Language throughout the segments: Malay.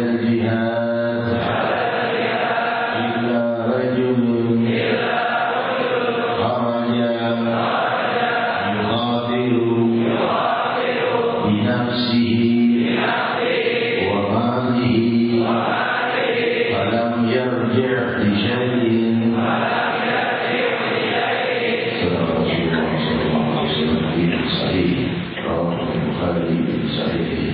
الجهاد إلا رجل يرجع بشيء صحيح رواه البخاري في صحيحه.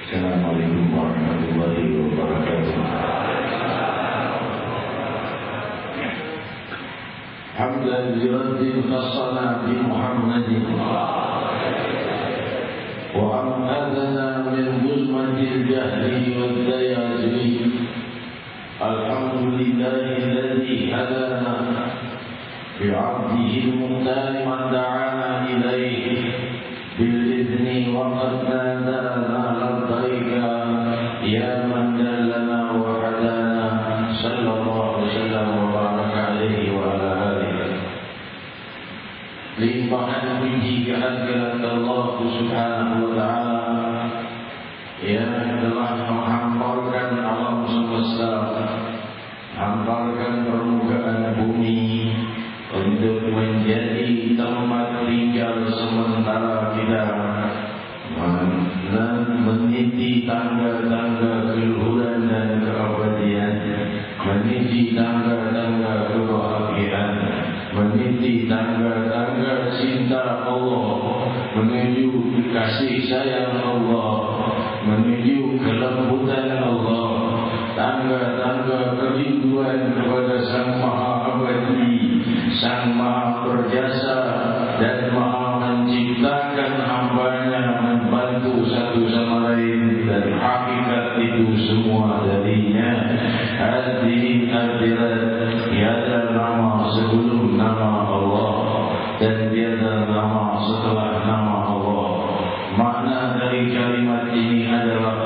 Assalamualaikum warahmatullahi wabarakatuh. Hamdan liraddin khassana bi Muhammadin wa amhadana min zulmatil jahli wal dayajri. Alhamdulillahi alladhi hadana bi'abdihi al-muqtari man da'ana ilayhi bil-idhni wa qad nadana labbaika ya man dallana wa hadana sallallahu wasallam wa baraka alaihi wa ala alihi. Limpahan puji kehadirat Allah subhanahu wa ta'ala yang telah menghamparkan alam semesta, hamparkan permukaan bumi untuk menjadi tempat tinggal sementara kita, meniti tangga-tangga keluhuran dan keabadian, meniti tangga-tangga kebahagiaan, meniti tangga-tangga cinta Allah, menuju kasih sayang Allah, menuju kelembutan Allah, tangga-tangga kerinduan kepada Sang Maha Abadi, Sang Maha Berjasa dan Maha menciptakan hambanya, membantu satu sama lain, dan hakikat itu semua darinya. Hadirin hadirat, tiada nama sebelum nama Allah dan tiada nama setelah nama Allah. Makna dari kalimat ini adalah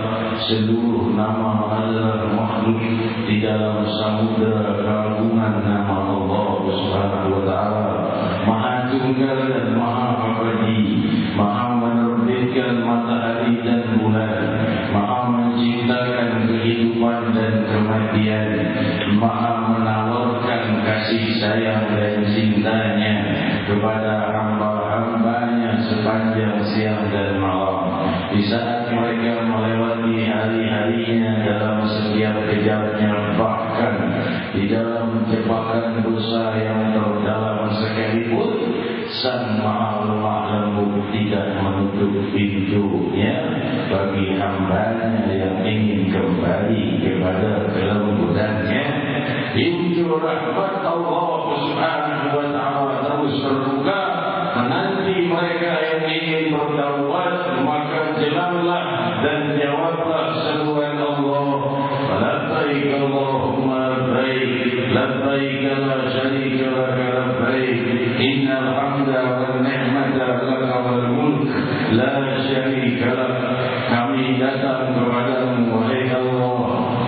seluruh nama adalah makhluk di dalam samudera keagungan nama Allah Subhanahu wa ta'ala. Maha tunggal dan maha abadi, maha menerbitkan matahari dan bulan, maha menciptakan kehidupan dan kematian, maha menawarkan kasih sayang dan cintanya kepada hamba-hambanya sepanjang siang dan malam. Di saat mereka melewati hari-harinya dalam setiap kejamnya, bahkan di dalam jebakan dosa yang terdalam sekalipun, Sang Maha Lemah Lembut tidak menutup pintunya bagi hambanya yang ingin kembali kepada kelembutannya. Pintu rahmat Allah Subhanahu wa ta'ala terus terbuka menanti mereka yang ingin bertaubat. Maka jelamlah dan jawablah seruan Allah, labbaik Allahumma labbaik, labbaik la syarika laka labbaik, innal hamda wan ni'mata laka wal mulk la syarika lak. Kami datang kepadamu wahai Allah,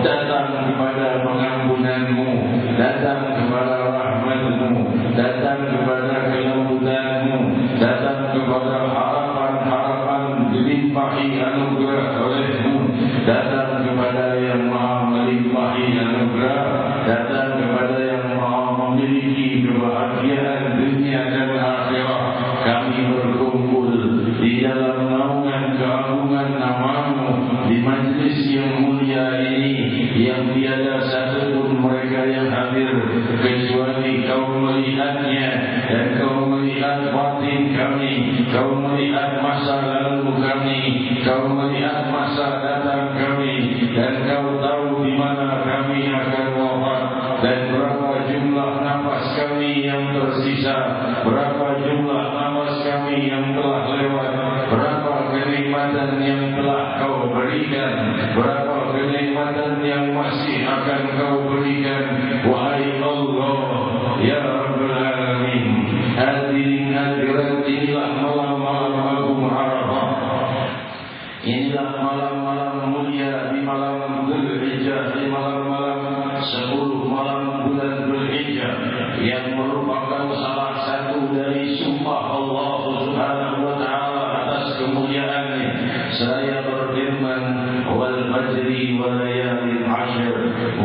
datang kepada pengampunanmu, datang kepada rahmatmu, datang kepada kelembutanmu, datang kepada harapan-harapan dilimpahi anugerah olehmu, datang kepada yang maha melimpahi anugerah, datang kepada yang maha memiliki kebahagiaan dunia dan akhirat. Kami berkumpul di dalam naungan keagungan namamu di majlis yang mulia ini, yang tiada satupun mereka yang hadir kecuali kau melihatnya, dan kau melihat batin kami, kau melihat masa lalu kami, kau melihat masa datang kami, dan kau tahu di mana kami akan wafat, dan berapa jumlah nafas kami yang tersisa, berapa jumlah nafas kami yang telah lewat, berapa kenikmatan yang telah kau berikan, berapa kenikmatan yang masih akan kau berikan, wahai Allah ya Rabbul Alamin. Hadirin hadirat, inilah malam-malam agung Arafah, inilah malam-malam mulia di malam Dzulhijjah, di malam-malam 10 malam bulan Dzulhijjah, yang merupakan salah satu dari sumpah Allah Subhanahu wa ta'ala atas kemuliaannya. Saya berfirman, wal fajri wal layalin ashr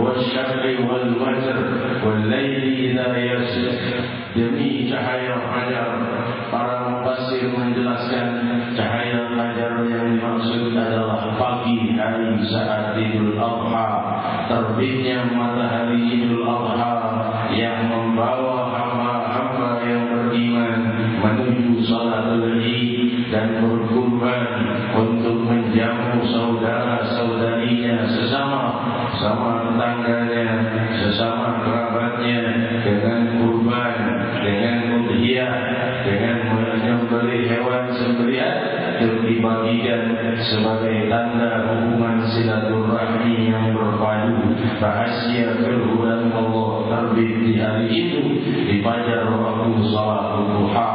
wal syaf'i wal watr wal laili idza yasr. Demi cahaya fajar, para mufassir berhasil menjelaskan cahaya fajar yang dimaksud adalah pagi hari saat Idul Adha, terbitnya matahari Idul Adha yang membawa hamba-hamba yang beriman menuju salatul Id dan berkurban untuk menjamu saudara-saudarinya sesama tetangganya, sesama kerabatnya dengan kurban, dengan udhiyah, dengan menyembelih hewan sembelihan untuk dibagikan sebagai tanda hubungan silaturahmi yang berpadu. Rahasia keluhuran Allah terbit di hari itu di fajar waktu salat duha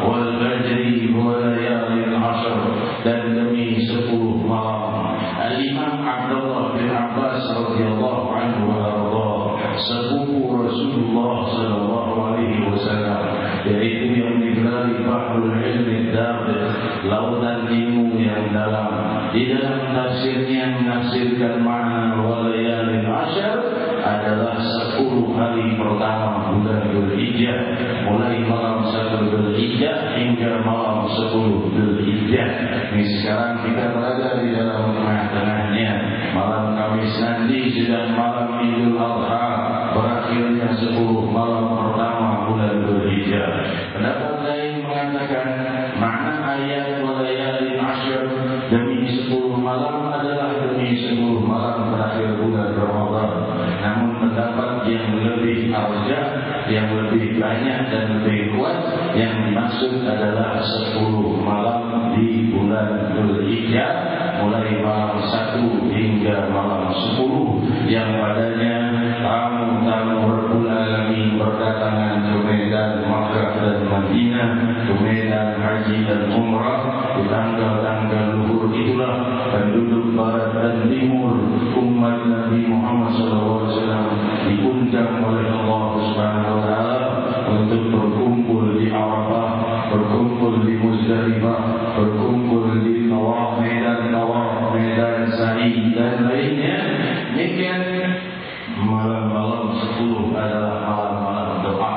wal fajri wa layalin ashr, dan demi 10 malam. Al-Imam Abdullah bin Abbas radhiyallahu anhu wa sepupu Rasulullah sallallahu alaihi wasallam, yaitu yang digelari Bahrul Ilmi Dabiq, lautan ilmu yang dalam. Di dalam tafsirnya menafsirkan makna walayalin ashr adalah 10 hari pertama bulan Dzulhijjah, mulai malam 1 Dzulhijjah hingga malam 10 Dzulhijjah. Ini sekarang kita berada di dalam tengah-tengahnya. Malam Kamis nanti sudah malam Idul Adha, berakhirnya 10 malam pertama bulan Dzulhijjah. Pendapat lain mengatakan makna ayat walayalin ashr demi 10 malam adalah demi 10 malam terakhir bulan Ramadan. Namun pendapat yang lebih arjah, yang lebih banyak dan lebih kuat, yang dimaksud adalah 10 malam di bulan Dzulhijjah, mulai malam 1 hingga malam 10, yang padanya tamu-tamu Rabbul Alamin berdatangan ke Medan Makkah dan Madinah, ke Medan Haji dan Umrah. Di tanggal-tanggal luhur itulah penduduk barat dan timur umat Nabi Muhammad SAW diundang oleh Allah Subhanahu wa taala untuk berkumpul di Arafah, berkumpul di Muzdalifah, berkumpul di Medan Sa'i dan lainnya. Demikian malam-malam 10 adalah malam-malam doa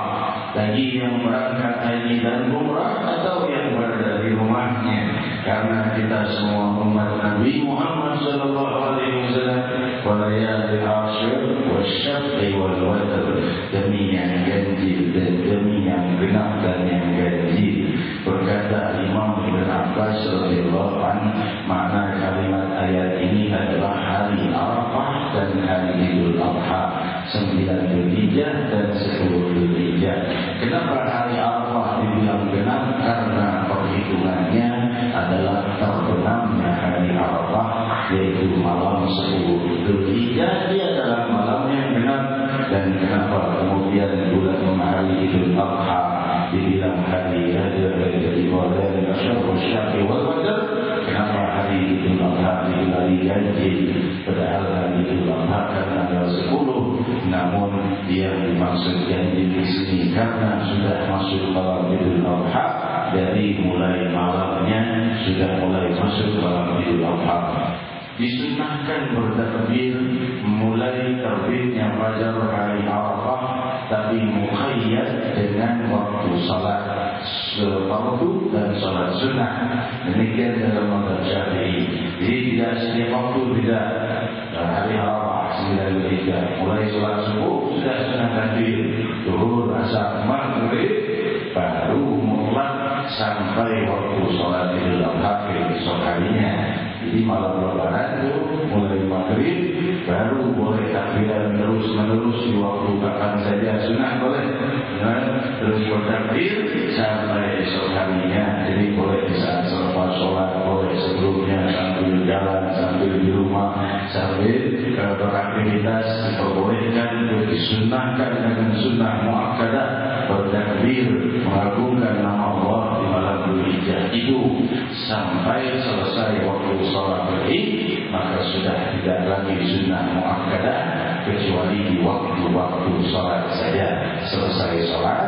bagi yang berangkat haji dan umrah atau yang berada di rumahnya, karena kita semua umat Nabi Muhammad sallallahu alaihi wasallam walayalin ashr wasyaf'i wal watr, demi yang ganjil dan demi yang genap dan yang ganjil. Berkata Imam Ibn Abbas radhiyallahu anhu, makna kalimat ayat ini adalah hari Arafah dan hari Idul Adha, 9 Dzulhijjah dan 10 Dzulhijjah. Kenapa hari Arafah dibilang genap? Karena perhitungannya adalah terbenamnya hari Arafah, yaitu malam 10 Dzulhijjah. Dia adalah malam yang genap. Dan kenapa kemudian bulan hari Idul Adha dibilang hari ibadah dan syaf'i wal watr? Kenapa hari Idul Adha dibilang ganjil? Padahal hari Idul Adha kan tanggal 10, namun yang dimaksud ganjil di sini karena sudah masuk malam Idul Adha. Dari mulai malamnya sudah mulai masuk malam Idul Adha. Disunahkan bertakbir mulai terbitnya fajar hari Arafah, tapi mukhayyad dengan waktu salat fardu dan salat sunnah. Demikian dalam mazhab Syafi'i. Jadi tidak setiap waktu, tidak. Hari Arafah 9 Dzulhijjah mulai salat subuh sudah sunah takbir, zuhur, asar, maghrib, baru mutlak sampai waktu salat Idul Adha esok harinya. Jadi malam Lebaran itu mulai maghrib baru boleh takbiran terus menerus di waktu kapan saja sunnah boleh, terus bertakbir sampai esok harinya. Jadi boleh di saat selepas sholat, boleh sebelumnya, sambil jalan, sambil di rumah, sambil beraktivitas diperbolehkan, disunnahkan dengan sunnah muakkadah bertakbir mengagungkan nama Allah di malam Dzulhijjah itu sampai selesai waktu sholat Id, maka sudah tidak lagi sunnah muakkadah kecuali di waktu-waktu sholat saja. Selesai sholat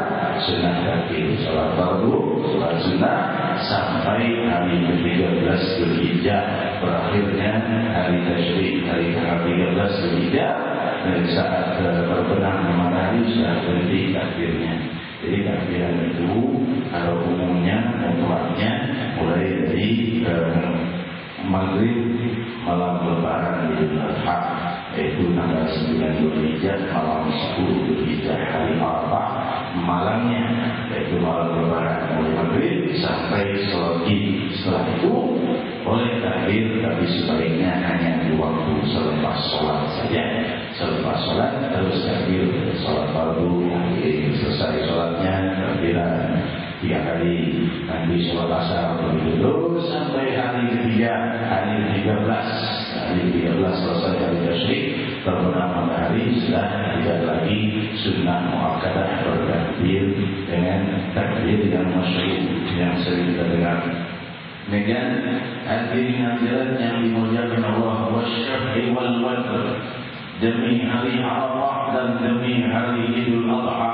sunnah takbir, sholat fardu, sholat sunnah sampai hari ke-13 Dzulhijjah, berakhirnya hari tasyrik, hari ke-13 Dzulhijjah. Dari saat terbenam matahari sudah berhenti takbirnya. Jadi takbiran itu kalau umumnya mutlaknya mulai dari maghrib malam lebaran Idul Adha, yaitu tanggal 9 Dzulhijjah malam 10 Dzulhijjah hari Arafah malamnya, yaitu malam lebaran mulai maghrib sampai sholat Id. Setelah itu boleh takbir, tapi sebaiknya hanya di waktu selepas sholat saja. Selepas sholat terus takbir, sholat fardu, selesai sholatnya takbiran 3 kali, nanti sholat asar begitu terus sampai hari ketiga, hari 13 selesai hari tasyrik, terbenam matahari, sudah tidak lagi sunnah muakkadah bertakbir dengan takbir yang masyhur yang sering kita dengar. Demikian hadirin hadirat yang dimuliakan Allah, wasyaf'i wal watr, demi hari Arafah dan demi hari Idul Adha,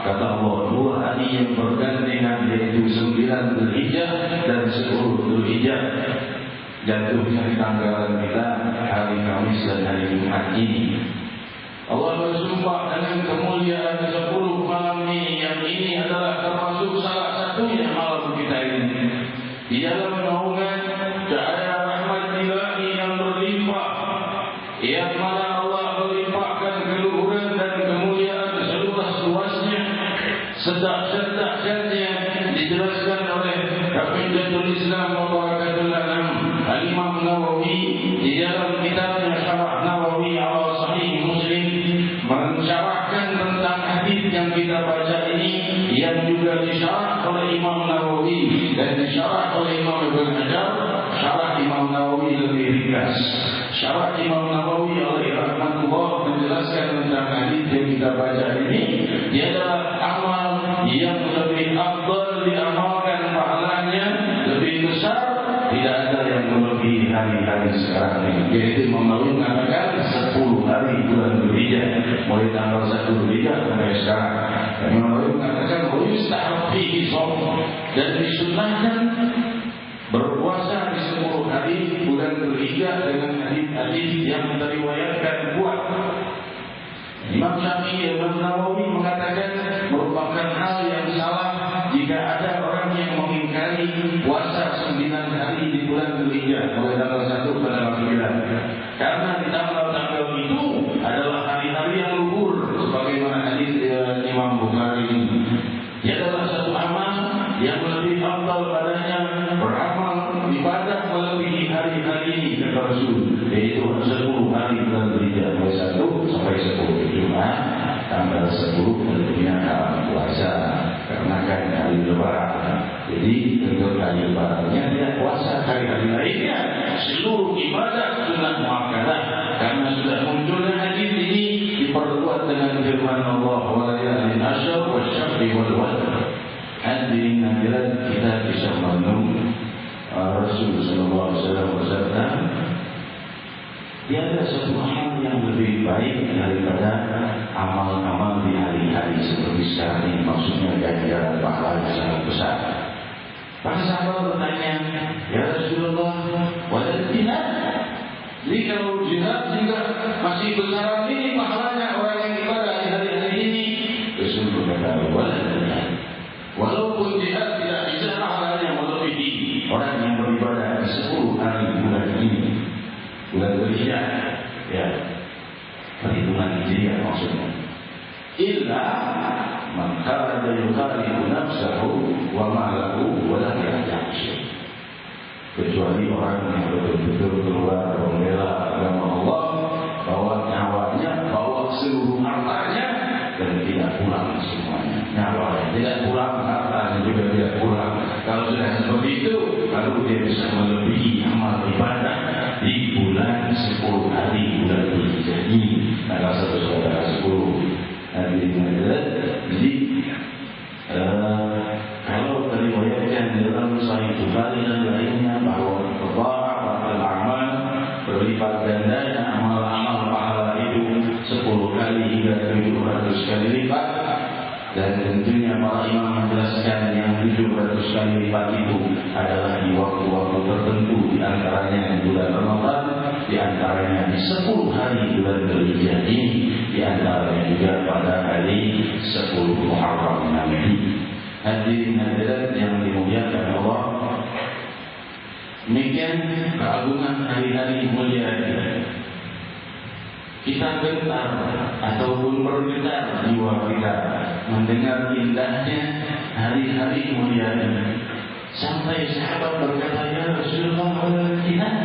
kata Allah, 2 hari yang bergandengan, yaitu 9 Dzulhijjah dan 10 Dzulhijjah, jatuhnya di tanggalan kita hari Kamis dan hari Jumat ini. Allah bersumpah dengan kemuliaan 10 malam ini, yang ini adalah termasuk salah satunya malam kita ini. Di dalam naungan cahaya rahmat ilahi yang berlimpah, yang mana Allah melimpahkan keluhuran dan kemuliaan seluas-luasnya, sedap-sedapnya dijelaskan oleh Hafizatul Islam wa Barakatul Anam Al-Imam Nawawi di dalam kitabnya Syarah Nawawi ala Sahih Muslim, mensyarahkan tentang hadis yang kita baca ini, yang juga disyarah oleh Imam Nawawi dan disyarah oleh Imam Ibn Hajar. Syarah Imam Nawawi lebih ringkas. Syarah Imam Nawawi alaihi rahmatullah menjelaskan tentang hadis yang kita baca ini, dia adalah amal yang lebih afdal diamalkan, pahalanya lebih besar, tidak ada yang melebihi hari-hari sekarang ini. Yaitu Imam Nawawi mengatakan 10 hari bulan Dzulhijjah, mulai tanggal 1 Dzulhijjah sampai sekarang. Imam Nawawi mengatakan yustahab fihi shaum, dan disunnahkan berpuasa di 10 hari bulan Dzulhijjah dengan hadis-hadis yang diriwayatkan kuat. Imam Syafi'i dan Imam Nawawi mengatakan merupakan hal yang salah jika ada orang yang mengingkari puasa 9 hari di bulan Dzulhijjah mulai tanggal 1 pada tanggal 9, karena di tanggal-tanggal itu adalah hari-hari yang luhur, sebagaimana hadis Imam Bukhari ini. Dia adalah satu amal yang lebih afdal padanya beramal ibadah melebihi hari-hari ini, kata Rasul, yaitu 10 hari bulan Dzulhijjah mulai 1 sampai 10 Jumat tanggal 10 tentunya puasa karena kan hari lebaran. Jadi untuk hari lebarannya dia puasa, hari-hari lainnya seluruh ibadah sunnah muakkadah, karena sudah munculnya hadis ini diperkuat dengan firman Allah walayalin asyr wasyaf'i wal watr. Hadirin hadirat, kita bisa menunggu Rasul sallallahu alaihi wasallam bersabda, tiada satu hal yang lebih baik daripada amal-amal di hari-hari seperti sekarang ini, maksudnya ganjaran pahala yang sangat besar. Para sahabat bertanya, ya Rasulullah, wal jihad? Jadi kalau jihad juga masih besar ini pahalanya orang yang ibadah di hari-hari ini. Rasul berkata, walaupun jihad tidak bisa pahalanya melebihi orang yang beribadah di 10 hari bulan ini, bulan Dzulhijjah, ya, perhitungan Hijriah maksudnya. Illa man kharaja yuqaribu nafsahu wa malahu wa lam yarja', kecuali orang yang betul-betul keluar membela agama Allah, bawa nyawanya, bawa seluruh hartanya, dan tidak pulang semuanya. Nyawanya tidak pulang, hartanya juga tidak pulang. Kalau sudah seperti itu, lalu dia bisa melebihi amal ibadah di bulan 10 hari bulan Dzulhijjah ini, tanggal 1 sampai tanggal 10 hari ini. Jadi kalau diriwayatkan dalam Sahih Bukhari dan lainnya bahwa tadha'af al-amal, berlipat gandanya amal-amal pahala itu 10 kali hingga 700 kali lipat. Dan tentunya para imam menjelaskan yang 700 kali lipat itu adalah di waktu-waktu tertentu, di antaranya di bulan Ramadan, di antaranya di 10 hari bulan Dzulhijjah ini, di antaranya juga pada hari 10 Muharram nanti. hadirin hadirat yang dimuliakan Allah, demikian keagungan hari-hari mulia ini. Kita gentar ataupun bergetar jiwa kita mendengar indahnya hari-hari mulia ini. Sampai sahabat berkata, ya Rasulullah, jihad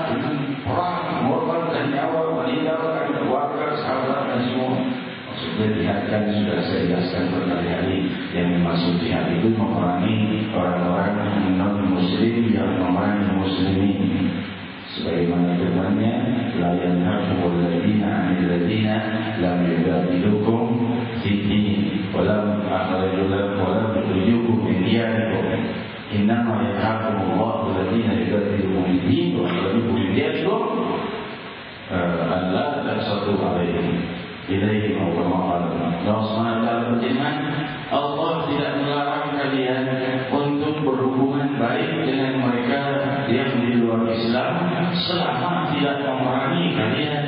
dengan perang, mengorbankan nyawa, meninggalkan keluarga, sahabat dan semua. Maksudnya jihad kan sudah saya jelaskan berkali-kali, yang dimaksud jihad itu memerangi orang-orang non-muslim yang memerangi muslimin. Sebagaimana firman-Nya, la yanhakumul ladzina 'anil ladzina lam yujadilukum fid-din wa lam yukhrijukum min diyarikum. Innama yanhakumullahu ladzina yujadilukum fid-din wa lam yukhrijukum min diyarikum alla ta'sadu 'alaihim. Ilaihi ma'qala. Allah SWT berfirman, Allah tidak melarang kalian untuk berhubungan baik dengan mereka yang di luar Islam selama tidak memerangi kalian,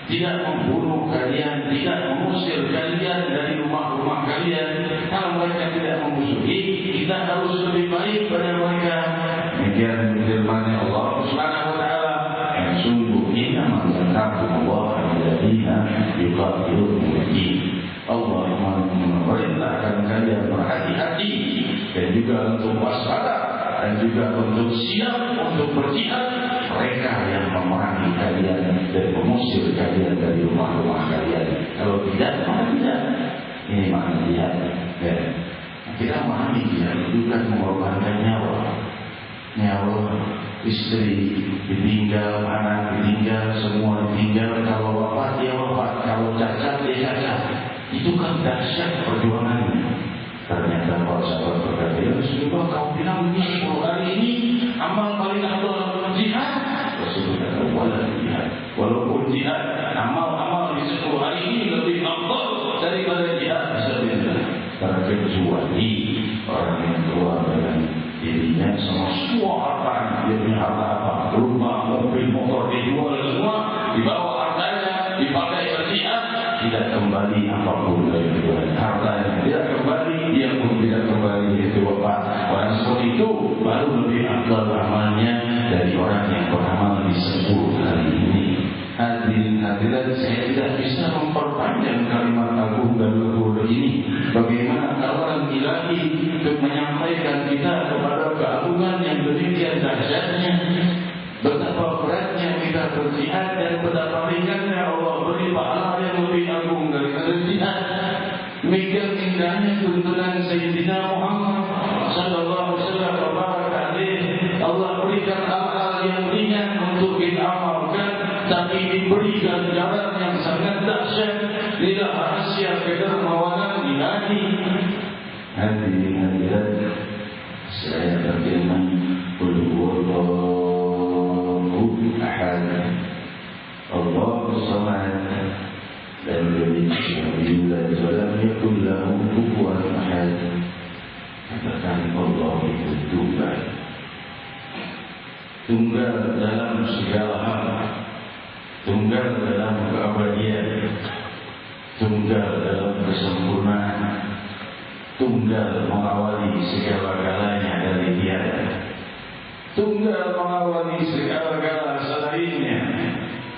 tidak membunuh kalian, tidak mengusir kalian dari rumah-rumah kalian. Kalau mereka tidak memusuhi, kita harus lebih baik pada mereka. Demikian firman Allah Subhanahu wa taala, sungguh inna Allah alladzina yuqatilukum fi Allah memerintahkan kalian berhati-hati dan juga untuk waspada dan juga untuk siap untuk berjihad mereka yang memerangi kalian dan mengusir kalian dari rumah-rumah kalian. Kalau tidak, maka tidak. Ini makna jihad. Ya. Kita memahami jihad itu kan mengorbankan nyawa, istri ditinggal, anak ditinggal, semua ditinggal. Kalau wafat dia wafat, kalau cacat dia cacat. Itu kan dahsyat perjuangannya. Ternyata para sahabat berkata, ya Rasulullah, kau bilang ini 10 hari ini amal paling afdal jihad. Rasulullah kata, wala jihad. Walaupun jihad, amal-amal di 10 hari ini lebih afdal daripada jihad fisabilillah. Karena kecuali orang yang keluar dengan dirinya semua harta, dia punya harta apa? Rumah, mobil, motor dijual semua, dibawa hartanya, dipakai berjihad, tidak kembali apapun dari Tuhan. Hartanya tidak kembali, dia pun tidak kembali, itu Bapak. Orang seperti itu baru lebih afdal amalnya dari orang yang beramal di 10 hari ini. Hadirin hadirat, saya tidak bisa memperpanjang kalimat agung dan luhur ini. Bagaimana tawaran ilahi untuk menyampaikan kita kepada keagungan yang demikian dahsyatnya. Betapa beratnya kita berjihad dan betapa ringannya Allah beri pahala yang lebih agung daripada jihad. Demikian indahnya tuntunan Sayyidina Muhammad sallallahu alaihi wasallam. Allah berikan hal-hal yang ringan untuk diamalkan, tapi diberi ganjaran yang sangat dahsyat. Inilah rahasia kedermawanan ilahi. Hadirin hadirat, saya berfirman, qul huwallahu ahad, Allahus samad, lam yalid walam yulad walam yakul lahu kufuwan ahad. Katakan Allah itu tunggal. Tunggal dalam segala hal, tunggal dalam keabadian, tunggal dalam kesempurnaan, tunggal mengawali segala-galanya dari tiada, tunggal mengawali segala-gala selainnya.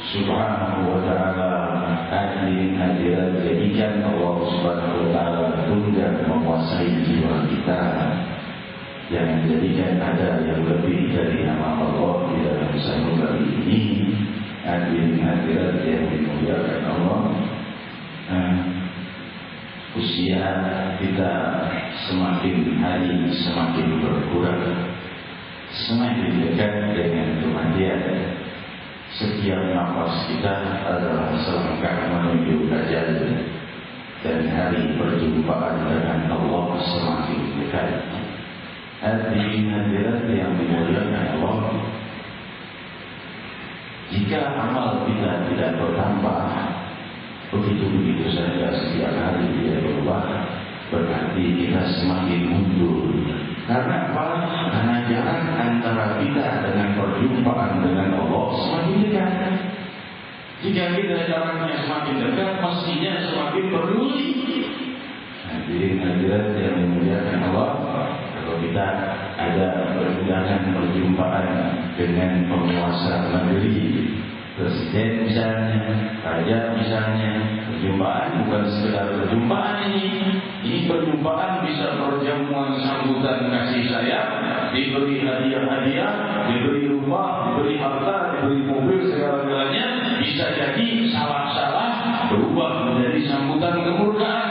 Subhanahu wa ta'ala. Hadirin hadirat, jadikan Allah subhanahu wa ta'ala tunggal menguasai jiwa kita. Jangan jadikan ada yang lebih dari nama Allah di dalam sanubari ini. Hadirin hadirat yang dimuliakan Allah, usia kita semakin hari semakin berkurang, semakin dekat dengan kematian. Setiap nafas kita adalah selangkah menuju ajal, dan hari perjumpaan dengan Allah semakin dekat. Hadirin hadirat yang dimuliakan Allah, jika amal kita tidak bertambah begitu-begitu saja setiap hari tidak berubah, berarti kita semakin mundur. Karena apa? Karena jarak antara kita dengan perjumpaan dengan Allah semakin dekat. Jika kita jaraknya semakin dekat, mestinya semakin peduli. kita ada perjumpaan dengan penguasa negeri, presiden misalnya, raja misalnya. Perjumpaan bukan sekedar perjumpaan ini perjumpaan bisa perjamuan sambutan kasih sayang, diberi hadiah-hadiah, diberi rumah, diberi harta, diberi mobil, segala-galanya. Bisa jadi salah-salah berubah menjadi sambutan kemurkaan,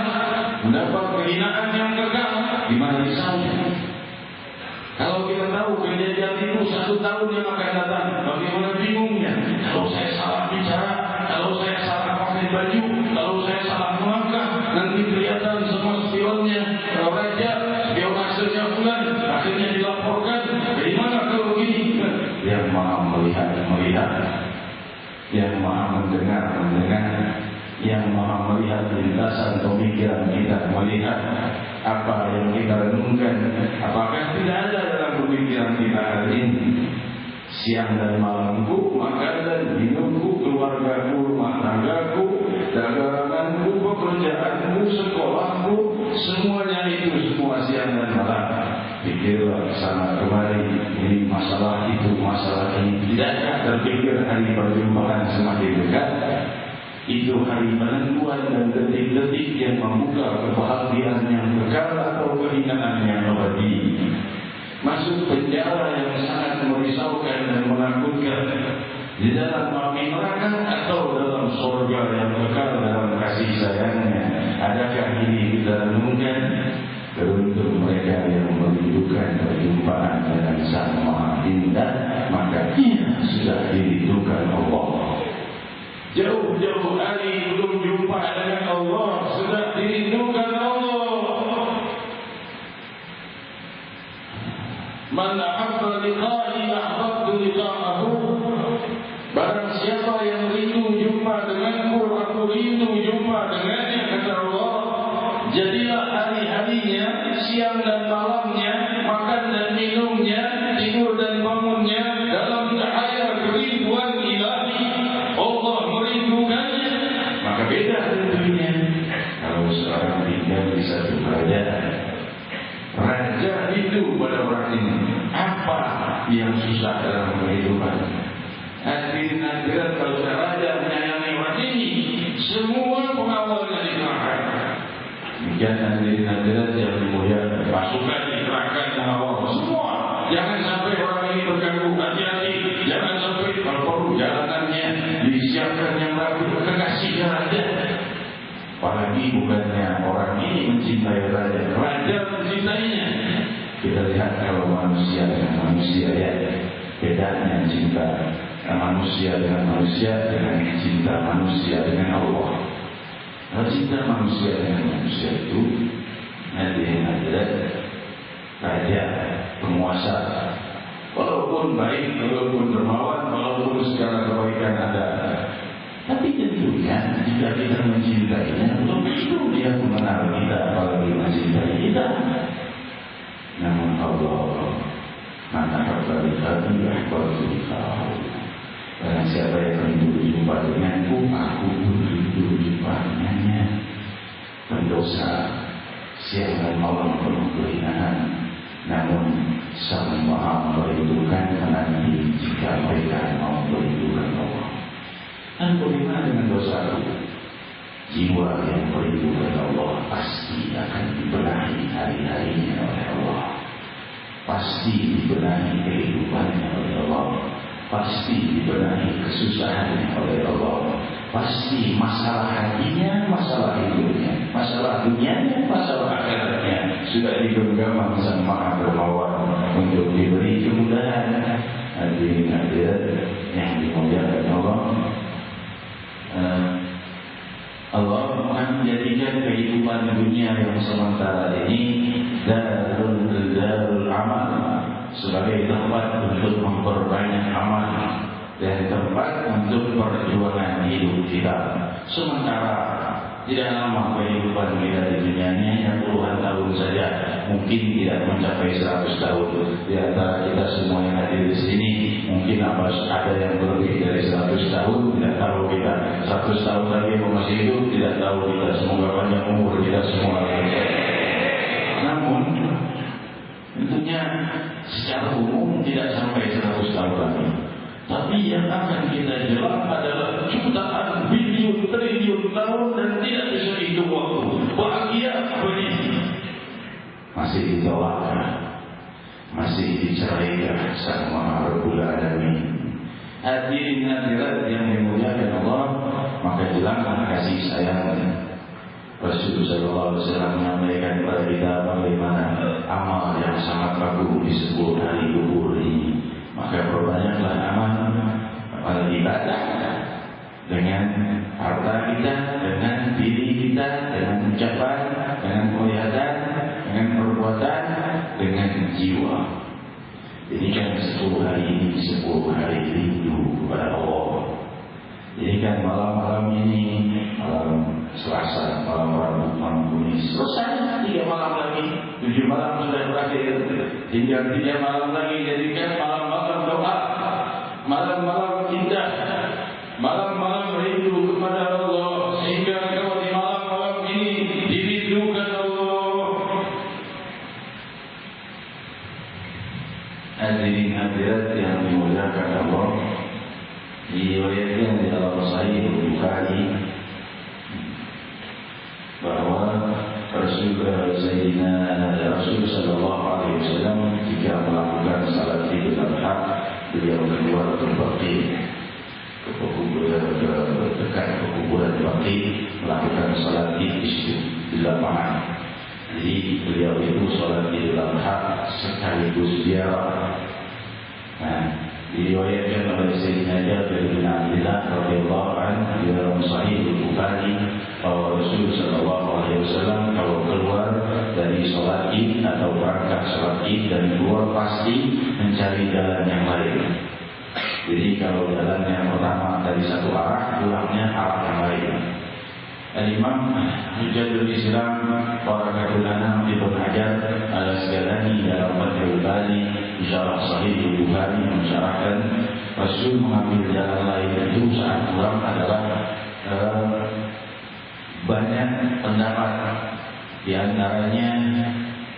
mendapat kehinaan yang kekal. Gimana misalnya? Kalau kita tahu kejadian itu 1 tahun yang akan datang, bagaimana bingungnya? Kalau saya salah bicara, kalau saya salah pakai baju, kalau saya salah melangkah, nanti kelihatan semua spionnya raja, spionasenya bulan, akhirnya dilaporkan. Bagaimana kalau begini? Yang maha melihat, yang maha mendengar, yang maha melihat lintasan pemikiran kita, melihat apa yang kita renungkan. Apakah tidak ada dalam pemikiran kita hari ini? Siang dan malamku, makan dan minumku, keluargaku, rumah tanggaku, daganganku, pekerjaanku, sekolahku, semuanya itu semua siang dan malam. Pikirlah sana kemari, ini masalah itu, masalah ini. Tidakkah terpikir hari perjumpaan semakin dekat? Itu hari penentuan dan detik-detik yang membuka kebahagiaan yang kekal atau kehinaan yang abadi. Masuk penjara yang sangat merisaukan dan menakutkan, di dalam api neraka atau dalam surga yang kekal dalam kasih sayangnya. Adakah ini kita renungkan? Beruntung mereka yang merindukan perjumpaan dengan Sang Maha Indah, maka ia sudah dirindukan Allah. Jauh-jauh hari belum jumpa dengan Allah, sudah dirindukan Allah. Man ahabba liqa'i ahbabtu liqa'ahu. Barang siapa yang rindu jumpa denganku, aku rindu jumpa dengannya, kata Allah. Jadilah hari-harinya, siang dan malamnya, makan dan minumnya, tidur dan bangunnya dalam cahaya kerinduan ilahi. Allah merindukannya. Maka beda tentunya kalau seorang tinggal di satu kerajaan. Raja itu pada orang ini apa yang susah dalam kehidupan? Hadirin hadirat, kalau raja menyayangi orang ini, semua pengawalnya dikerahkan. Demikian hadirin hadirat yang dimuliakan, pasukan dikerahkan mengawal semua. Jangan sampai orang ini terganggu, hati-hati. Jangan sampai kalau perlu jalanannya disiapkan yang rapi, kekasih raja. Apalagi bukannya orang ini mencintai raja, raja mencintainya. Kita lihat kalau manusia dengan manusia, ya bedanya cinta manusia dengan manusia dengan cinta manusia dengan Allah. Kalau cinta manusia dengan manusia itu hadirin hadirat, raja, penguasa, walaupun baik, walaupun dermawan, walaupun segala kebaikan ada, tapi tentunya jika kita mencintainya, belum tentu dia mengenal kita, apalagi mencintai kita. Namun Allah, mana habbalikat yahbazulikahu. Barang siapa yang rindu jumpa denganku, aku pun rindu jumpa dengannya. Pendosa siang dan malam penuh kehinaan, namun Sang Maha merindukan nanti jika mereka mau merindukan Allah. Dan bagaimana dengan dosaku? Jiwa yang merindukan Allah pasti akan dibenahi hari-harinya oleh Allah. Pasti dibenahi kehidupannya oleh Allah. Pasti dibenahi kesusahannya oleh Allah. Pasti masalah hatinya, masalah hidupnya, masalah dunianya, masalah akhiratnya sudah digenggam Sang Maha Dermawan untuk diberi kemudahan. Hadirin hadirat yang dimuliakan Allah. Allah menjadikan kehidupan dunia yang sementara ini darul amal, sebagai tempat untuk memperbanyak amal dan tempat untuk perjuangan hidup kita. Sementara tidak lama kehidupan kita di dunia ini, hanya puluhan tahun saja, mungkin tidak mencapai 100 tahun. Di antara kita semua yang hadir di sini, mungkin ada yang lebih dari 100 tahun, tidak tahu kita. 100 tahun lagi masih hidup, tidak tahu kita. Semoga panjang umur kita semua. Namun tentunya umurnya secara umum tidak sampai 100 tahun lagi. Tapi yang akan kita jelang adalah jutaan, bilion, triliun tahun dan tidak bisa hidup waktu. Bahagia begini. Masih ditolakkan, masih diceraikan sama Rabbul Alamin. Hadirin hadirat yang dimuliakan Allah, maka jelanglah kasih sayang Rasulullah SAW menyampaikan kepada kita bagaimana amal yang sangat bagus di 10 hari kubur ini. Maka perbanyaklah amal ibadah dengan harta kita, dengan diri kita, dengan ucapan, dengan penglihatan, dengan perbuatan, dengan jiwa. Jadi kan 10 hari ini 10 hari rindu kepada Allah. Jadi kan malam-malam ini, malam Selasa, malam Rabu, malam Kamis, selesai 3 malam lagi, 7 malam sudah berakhir, tinggal 3 malam lagi. Jadikan malam-malam doa, malam-malam indah, malam-malam rindu kepada Allah, sehingga kalau di malam-malam ini dirindukan Allah. Hadirin hadirat yang dimuliakan Allah, diriwayatkan di dalam Sahih Bukhari bahwa Rasulullah sallallahu alaihi wasallam ketika melakukan salat Idul Adha, beliau keluar ke Baqi, dekat kuburan Baqi, melakukan salat Id di lapangan. Jadi beliau itu salat Idul Adha sekaligus ziarah. Nah, diriwayatkan oleh Sayyidina Jabir bin Abdullah radhiyallahu anhu di dalam Sahih Bukhari bahwa Rasulullah sallallahu alaihi wasallam kalau keluar dari salat Id atau berangkat salat Id dan keluar pasti mencari jalan yang lain. Jadi kalau jalan yang pertama dari satu arah, pulangnya arah yang lain. Al-Imam Hujjatul Islam Barakatul Anam Ibn Hajar Al-Asqalani dalam Fathul Bari Syarah Sahih Bukhari mensyarahkan Rasul mengambil jalan lain itu saat pulang adalah banyak pendapat, di antaranya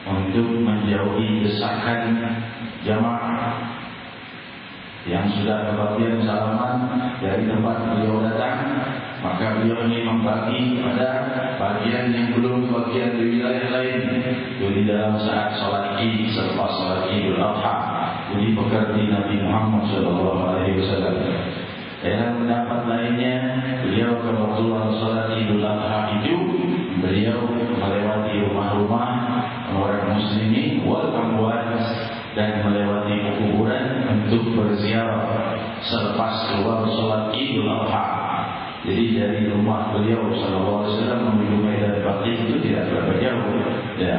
untuk menjauhi desakan jamaah yang sudah kebagian salaman dari tempat beliau datang, maka beliau ini membagi pada bagian yang belum kebagian di wilayah lain. Jadi dalam saat salat Id, selepas salat Idul Adha, jadi pekerti Nabi Muhammad SAW. Dalam pendapat lainnya, beliau kalau keluar salat Idul Adha itu, beliau melewati rumah-rumah orang muslimin wal amwat dan melewati kuburan untuk berziarah selepas keluar salat Idul Adha. Jadi dari rumah beliau sallallahu alaihi wasallam menuju Medan Baqi itu tidak berapa jauh. Ya.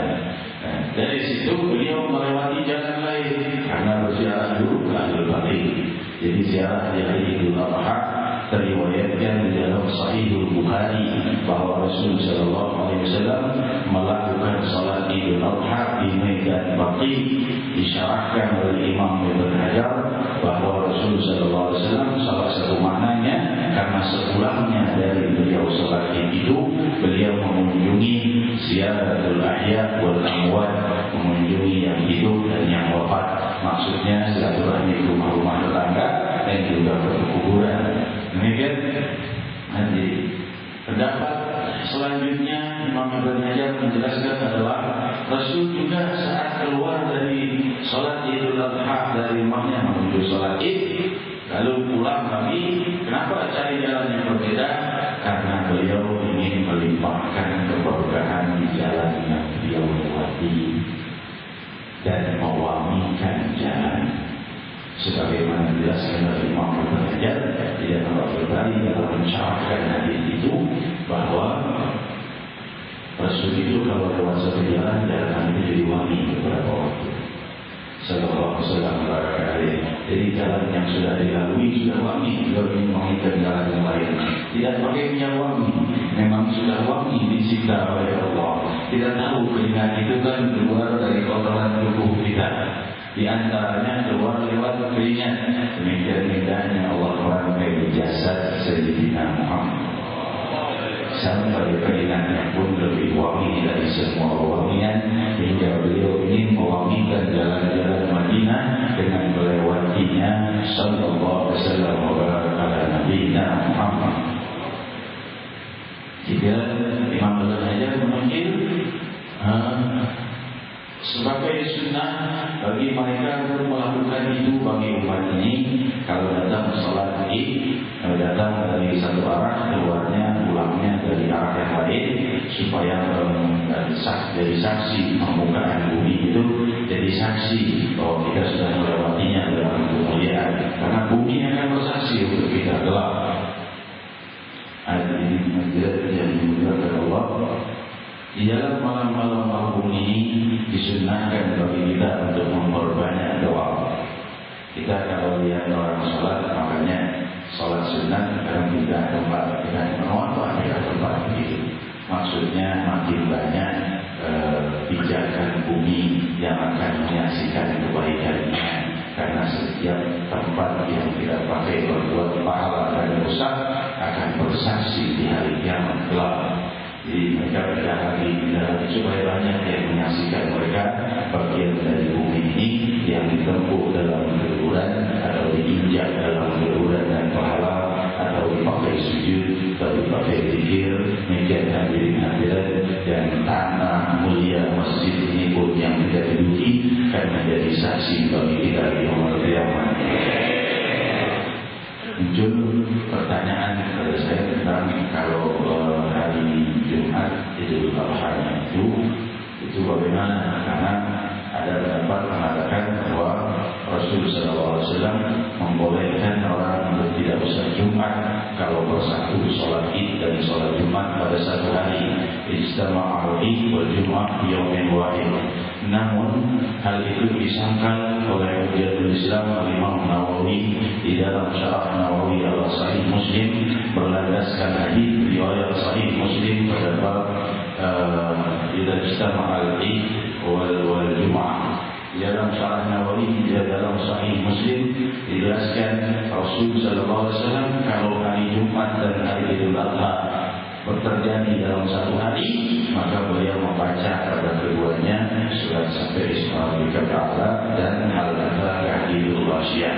Dari situ beliau melewati jalan lain karena berziarah dulu ke Idul Baqi. Jadi ziarah di hari Idul Adha teriwayatkan di dalam Sahih Bukhari bahwa Rasulullah sallallahu alaihi wasallam melakukan salat Idul Adha di Medan Baqi. Disyarahkan oleh Imam Ibn Hajar bahwa Rasulullah sallallahu alaihi wasallam salah satu maknanya karena sepulangnya dari beliau salat itu, beliau mengunjungi ziaratul ahya wal amwat, mengunjungi yang hidup dan yang wafat. Maksudnya silaturahmi ke rumah-rumah tetangga dan juga ke kuburan. Demikian. Nanti pendapat selanjutnya Imam Ibn Hajar menjelaskan adalah Rasul juga saat keluar dari salat Idul Adha dari rumahnya menuju salat Id, lalu pulang lagi. Kenapa cari jalan yang berbeda? Karena beliau ingin melimpahkan keberkahan di jalan yang beliau lewati dan mewangikan jalan. Sebagaimana dijelaskan oleh Imam Ibn Hajar di dalam Fathul Bari dalam mensyarahkan hadis itu bahwa Rasul itu kalau lewat satu jalan itu jadi wangi beberapa waktu. Sallallahu alaihi wasallam. Jadi jalan yang sudah dilalui sudah wangi, beliau ingin menginginkan jalan yang lain. Tidak pakai minyak wangi, memang sudah wangi dicipta oleh Allah. Kita tahu keringat itu kan keluar dari kotoran tubuh kita. Di antaranya keluar lewat keringat. Demikian indahnya Allah merangkai di jasad Sayyidina Muhammad. Sampai keringatnya pun lebih wangi dari semua wangian, hingga beliau ingin mewangikan jalan Kemudian Imam Ibnu Hajar menukil sebagai sunnah bagi mereka untuk melakukan itu bagi umat ini kalau datang sholat Id, datang dari satu arah, keluarnya pulangnya dari arah yang lain, supaya jadi saksi pembukaan bumi itu, jadi saksi bahwa kita sudah melewatinya dalam kemuliaan, karena bumi akan bersaksi untuk kita kelak. Ayat ini menjelaskan yang dimuliakan Allah. Di dalam malam-malam agung ini disunnahkan bagi kita untuk memperbanyak doa. Kita kalau lihat orang sholat, makanya sholat sunnah dalam tiga tempat. Kita mengapa tiga tempat begitu? Maksudnya makin banyak pijakan bumi yang akan menyaksikan kebaikannya. Karena setiap tempat yang kita pakai berbuat pahala dan dosa akan bersaksi di hari kiamat kelak. Jadi mereka berharap supaya banyak yang menyaksikan mereka bagian dari bumi ini yang ditempuh dalam keluhuran atau diinjak dalam keluhuran dan pahala, atau dipakai sujud atau dipakai zikir. Demikian hadirin-hadirat, dan tanah mulia masjid ini pun yang tidak diduduki akan menjadi saksi bagi kita di yaumul qiyamah. Muncul pertanyaan kepada saya tentang kalau hari Jumat Idul Adha itu bagaimana? Karena ada pendapat mengatakan bahwa Rasulullah SAW membolehkan orang untuk tidak usah Jumat kalau bersatu sholat Id dan sholat Jumat pada satu hari. Ijtama'al Id wal Jumat fi yawmin wahid. Namun hal itu disangkal oleh Hujjatul Islam Imam Nawawi di dalam Syarah Nawawi al-Sahih Muslim berlandaskan hadis riwayat Sahih Muslim pada bab idza ijtama'al Id wal Jum'ah. Di dalam Syarah Nawawi, di dalam Sahih Muslim dijelaskan Rasul sallallahu alaihi wasallam kalau hari Jumat dan hari Idul Adha terjadi dalam satu hari, maka beliau membaca pada keduanya surat sampai Isra Mi'raj Ta'ala dan Al-Adha Hadithul Wasyah.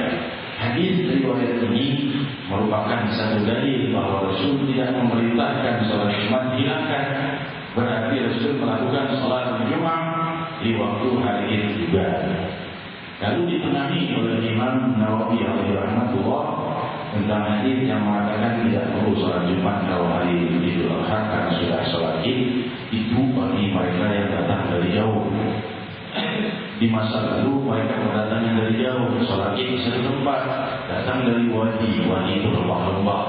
Hadis riwayat ini merupakan satu dalil bahwa Rasul tidak memerintahkan sholat Jumat hilangkan. Berarti Rasul melakukan sholat Jumat di waktu hari itu juga. Lalu ditengahi oleh Imam Nawawi rahimahullah tentang hadis yang mengatakan tidak perlu sholat Jumat kalau hari Idul Adha karena sudah sholat Id. Itu bagi mereka yang datang dari jauh. Di masa lalu mereka mendatangi dari jauh, sholat Id di satu tempat, datang dari wadi itu lembah-lembah,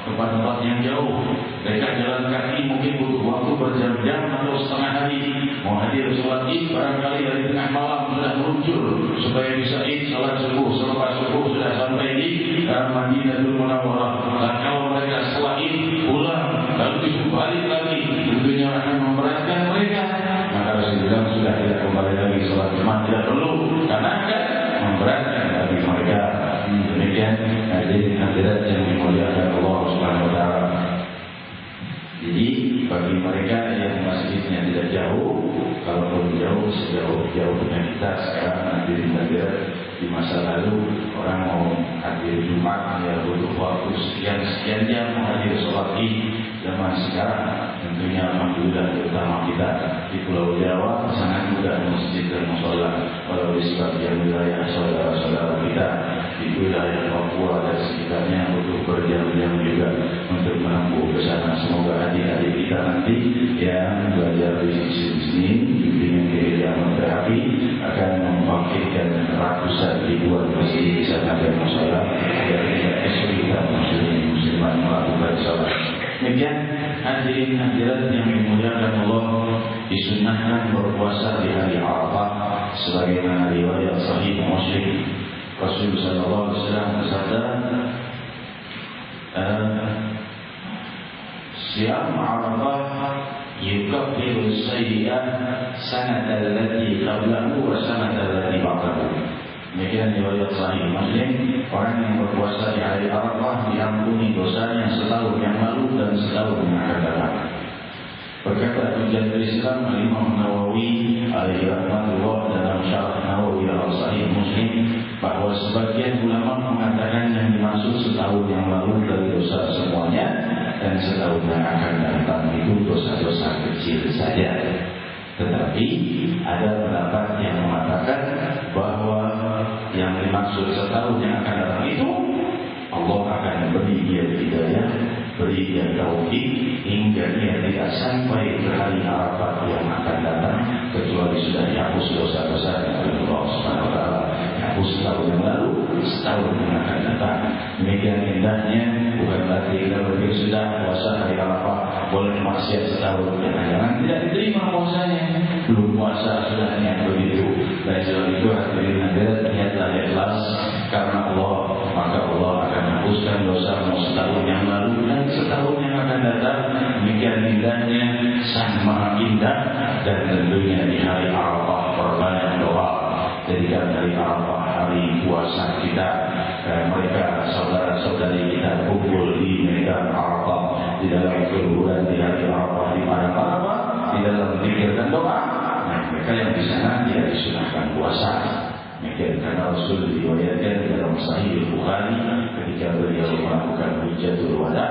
tempat-tempat yang jauh. Mereka jalan kaki mungkin butuh waktu berjam-jam atau setengah hari. Mau hadir sholat Id barangkali dari tengah malam sudah muncul supaya bisa Id sholat subuh. Selepas subuh sudah sampai di Madinatul Munawwarah. Dan kalau mereka setelah Id pulang lalu disuruh balik lagi, tentunya akan memberatkan mereka. Maka Rasulullah sudah tidak kembali lagi sholat Jumat, tidak perlu karena akan memberatkan bagi mereka. Demikian hadirat yang dimuliakan Allah Subhanahu wa taala. Jadi bagi mereka yang masjidnya tidak jauh, kalaupun jauh sejauh-jauhnya kita sekarang hadirat di masa lalu orang mau hadir Jumat ya butuh waktu sekian jam mau hadir sholat Id. Zaman sekarang tentunya alhamdulillah terutama kita di Pulau Jawa sangat mudah masjid dan mushola. Walau di sebagian wilayah saudara-saudara kita di wilayah Papua dan sekitarnya butuh berjam-jam juga untuk menempuh ke sana. Semoga adik-adik kita nanti yang belajar di sini bimbingan kehidupan terapi akan membangkitkan ratusan ribuan masjid di sana dan mushola agar tidak kesulitan muslimat melakukan sholat. Demikian hadirin-hadirat yang dimuliakan Allah, disunnahkan berpuasa di hari Arafah sebagaimana riwayat Sahih Muslim. Rasul sallallahu alaihi wasallam bersabda, "Siyam Arafah yukaffiru as-sayyi'ah sanata allati qablahu wa sanata allati ba'dahu." Demikian riwayat Sahih Muslim, orang yang berpuasa di hari Arafah diampuni dosanya setahun yang lalu dan setahun yang akan datang. Berkata Hujjatul Islam Imam Nawawi alaihi rahmatullah dalam Syarah Nawawi al-Sahih Muslim bahwa sebagian ulama mengatakan yang dimaksud setahun yang lalu dari dosa semuanya dan setahun yang akan datang itu dosa-dosa kecil saja. Tetapi ada pendapat yang mengatakan bahwa yang dimaksud setahun yang akan datang itu Allah akan beri dia hidayah, beri dia taufik hingga dia tidak sampai ke hari Arafat yang akan datang kecuali sudah dihapus dosa-dosa oleh Allah Subhanahu wa taala. Hapus setahun yang lalu, setahun yang akan datang. Demikian indahnya, bukan berarti kita berpikir sudah puasa hari Arafah boleh maksiat setahun, jangan tidak diterima puasanya. Belum puasa sudah niat begitu. Dan sebab itu hadirin hadirat, niatlah ikhlas karena Allah, maka Allah akan hapuskan dosamu setahun yang lalu dan setahun yang akan datang. Demikian indahnya, sama indah, dan tentunya di hari Arafah perbanyak doa. Jadikan hari Arafah hari puasa kita. Mereka saudara-saudari kita kumpul di medan Arafah, di dalam kuburan di hari Arafah, di padang Arafah, di dalam zikir dan doa. Nah, mereka yang di sana tidak disunahkan puasa. Demikian karena Rasul diriwayatkan dalam Sahih Bukhari ketika beliau melakukan Hajjatul Wada,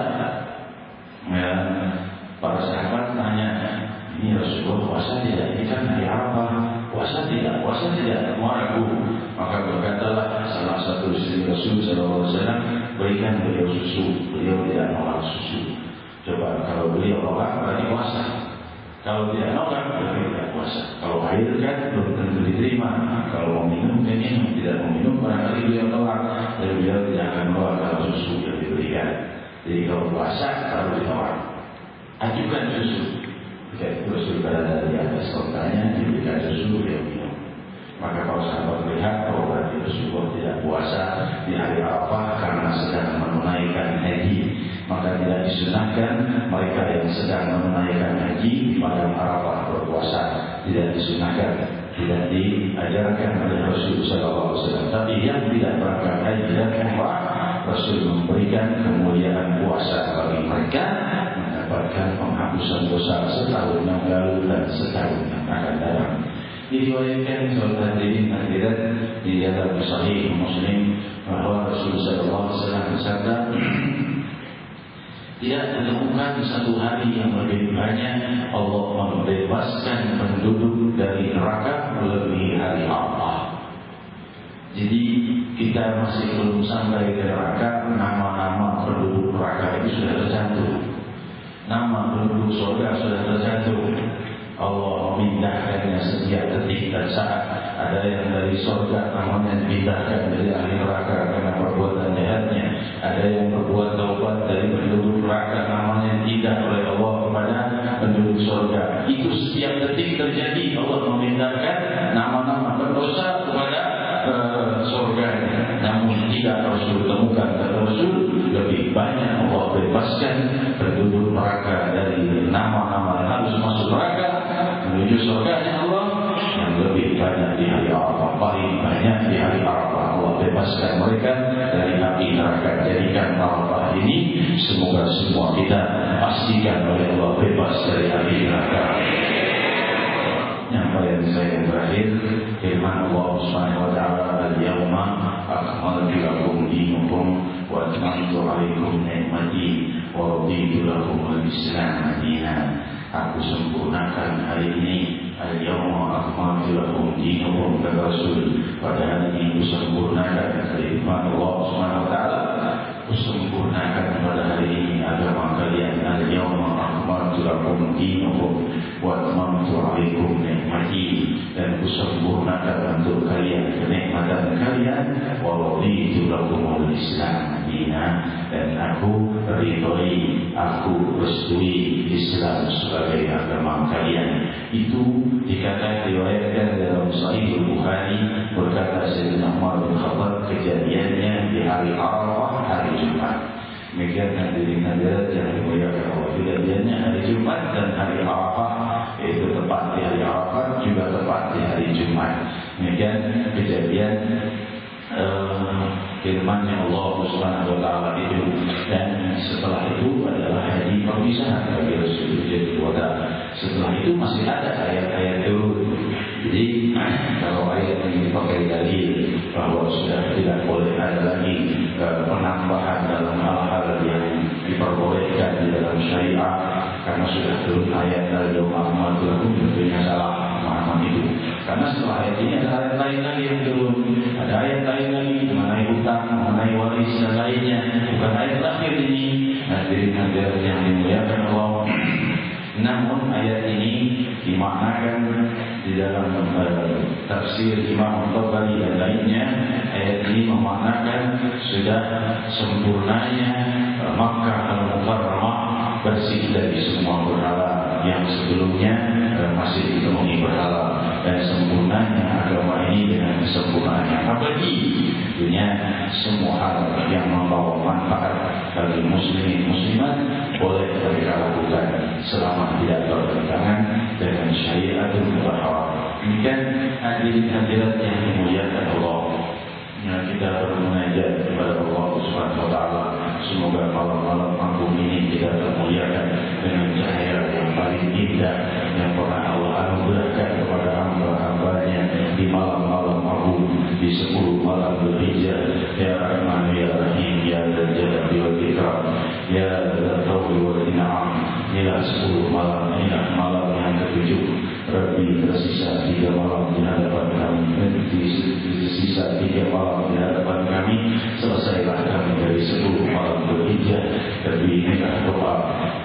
para sahabat tanya, ini Rasulullah puasa tidak? Ini kan hari Arafah. Puasa tidak, puasa tidak, mau ragu. Maka berkatalah salah satu istri Rasul SAW, berikan beliau susu. Beliau tidak nolak susu. Coba kalau beliau nolak berarti puasa. Kalau tidak nolak berarti tidak puasa. Kalau air kan belum tentu diterima. Kalau mau minum, dia minum. Tidak mau minum, barangkali beliau nolak. Dan beliau tidak akan nolak kalau susu yang diberikan. Jadi kalau puasa, kalau ditolak, ajukan susu. Jika itu Rasul berada di atas kontanya, diberikan susu, beliau minum. Maka kalau sahabat melihat bahwa berarti Rasulullah tidak puasa di hari Arafah karena sedang menunaikan haji, maka tidak disunahkan mereka yang sedang menunaikan haji di padang Arafah berpuasa. Tidak disunahkan, tidak diajarkan oleh Rasulullah SAW. Tapi yang tidak berangkat haji dan umrah, Rasul memberikan kemuliaan puasa bagi mereka, mendapatkan penghapusan dosa setahun yang lalu dan setahun yang akan datang. Diriwayatkan saudara hadirin hadirat di dalam Sahih Muslim bahwa Rasulullah SAW bersabda, tidak ditemukan satu hari yang lebih banyak Allah membebaskan penduduk dari neraka melebihi hari Arafah. Jadi kita masih belum sampai ke neraka, nama-nama penduduk neraka itu sudah tercantum. Nama penduduk surga sudah tercantum. Allah memindahkannya setiap detik dan saat. Ada yang dari surga namanya dipindahkan dari ahli neraka karena perbuatan jahatnya. Ada yang berbuat taubat dari penduduk neraka namanya tidak oleh Allah kepada penduduk surga. Itu setiap detik terjadi. Allah memindahkan nama-nama berdosa kepada surga. Namun tidak Rasul temukan, kata Rasul, lebih banyak Allah bebaskan penduduk neraka dari nama-nama yang harus masuk neraka menuju surga Allah yang lebih banyak di hari Arafah. Paling banyak di hari Arafah Allah bebaskan mereka dari api neraka. Jadikan Arafah ini semoga semua kita pastikan oleh Allah bebas dari api neraka. Yang saya yang terakhir, firman Allah Subhanahu wa taala, "Al-yawma akmaltu lakum dinakum wa atmamtu 'alaikum ni'mati wa raditu lakum al-Islam dinan." Aku sempurnakan hari ini. Al-yawma akmaltu lakum dinakum, kata Rasul, pada hari ini aku sempurnakan. Firman Allah Subhanahu wa taala, aku sempurnakan pada hari ini agama kalian. Al-yawma akmaltu lakum dinakum wa atmamtu 'alaikum ni'mati, dan aku sempurnakan untuk kalian kenikmatan kalian. Wa raditu lakum al-Islam dinan, dan aku ridhoi, aku restui Islam sebagai agama kalian. Itu dikatakan diriwayatkan dalam Sahih Bukhari, berkata Sayyidina Umar bin Khattab, kejadiannya di hari Arafah, hari Jumat. Demikian hadirin hadirat yang dimuliakan Allah, kejadiannya hari Jumat dan hari Arafah, yaitu tepat di hari Arafah juga tepat di hari Jumat. Demikian kejadian firman-Nya Allah Subhanahu wa taala itu. Dan setelah itu adalah haji perpisahan bagi Rasul. Setelah itu masih ada ayat-ayat turun. Jadi kalau ayat ini dipakai dalil bahwa sudah tidak boleh ada lagi penambahan dalam hal-hal yang diperbolehkan di dalam karena sudah turun ayat dari Muhammad lalu tentunya salah pemahaman itu. Karena setelah ayat ini ada ayat lain lagi yang turun, ada ayat lain lagi mengenai hutang, mengenai waris dan lainnya. Bukan ayat terakhir ini. Hadirin hadirat yang dimuliakan Allah. Namun ayat ini dimaknakan di dalam tafsir Imam Tabari dan lainnya. Ayat ini memaknakan sudah sempurnanya Makkah Al-Mukarramah bersih dari semua berhala yang sebelumnya masih dipenuhi berhala, dan sempurnanya agama ini dengan kesempurnaan yang abadi. Tentunya semua hal yang membawa manfaat bagi muslimin muslimat boleh mereka lakukan selama tidak bertentangan dengan syariatul mutahharah. Demikian hadirin hadirat yang dimuliakan Allah. Kita bermunajat kepada Allah Subhanahu wa taala. Semoga malam-malam agung ini kita termuliakan dengan cahaya yang paling indah yang pernah Allah anugerahkan kepada hamba-hambanya di malam-malam agung, di 10 malam Dzulhijjah. Ya Rahman ya Rahim ya Dzal Jalali wal Ikram ya Dzal Fadli wal In'am. Inilah 10 malam, inilah malam yang ke-7. Rabbi, tersisa 3 malam di hadapan kami, tersisa 3 malam di hadapan kami. Selesailah kami dari 10 malam Dzulhijjah. Tapi inilah doa.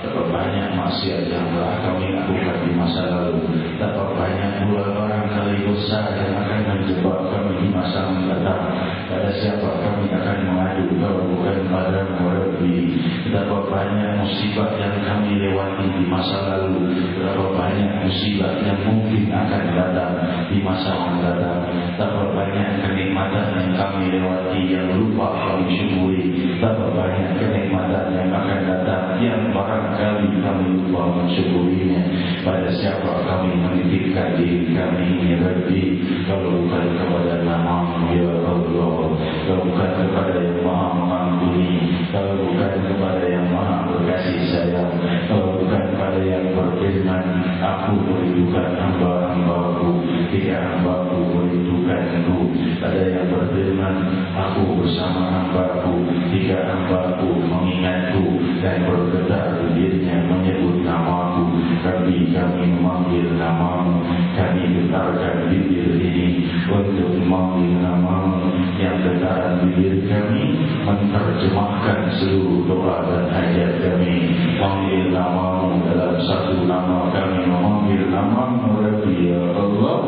Betapa banyak maksiat yang telah kami lakukan di masa lalu, betapa banyak pula barangkali dosa yang akan menjebak kami di masa mendatang. Pada siapa kami akan mengadu kalau bukan pada Rabbi? Betapa banyak musibah yang kami lewati di masa lalu, betapa banyak musibah yang mungkin akan datang di masa mendatang. Betapa banyak kenikmatan yang kami lewati yang lupa kami syukuri, betapa banyak kenikmatan yang akan datang yang barangkali kami lupa mensyukurinya. Pada siapa kami menitipkan diri kami ini Rabbi, kalau bukan kepada nama-Mu ya Allah, kalau bukan kepada yang Maha Mengampuni, kalau bukan kepada yang Maha Berkasih Sayang, kalau bukan kepada yang berfirman, aku merindukan hamba-Hambaku, tiga hambaku merindukanku. Ada yang berfirman, aku bersama hambaku, tiga hambaku mengingatku dan bergetar bibirnya menyebut namaku. Rabbi, kami memanggil namamu, kami getarkan bibir ini untuk memanggil namamu. Yang getaran bibir kami menerjemahkan seluruh doa dan hajat kami. Panggil namamu dalam satu nama kami memanggil namamu Rabbi ya Allah,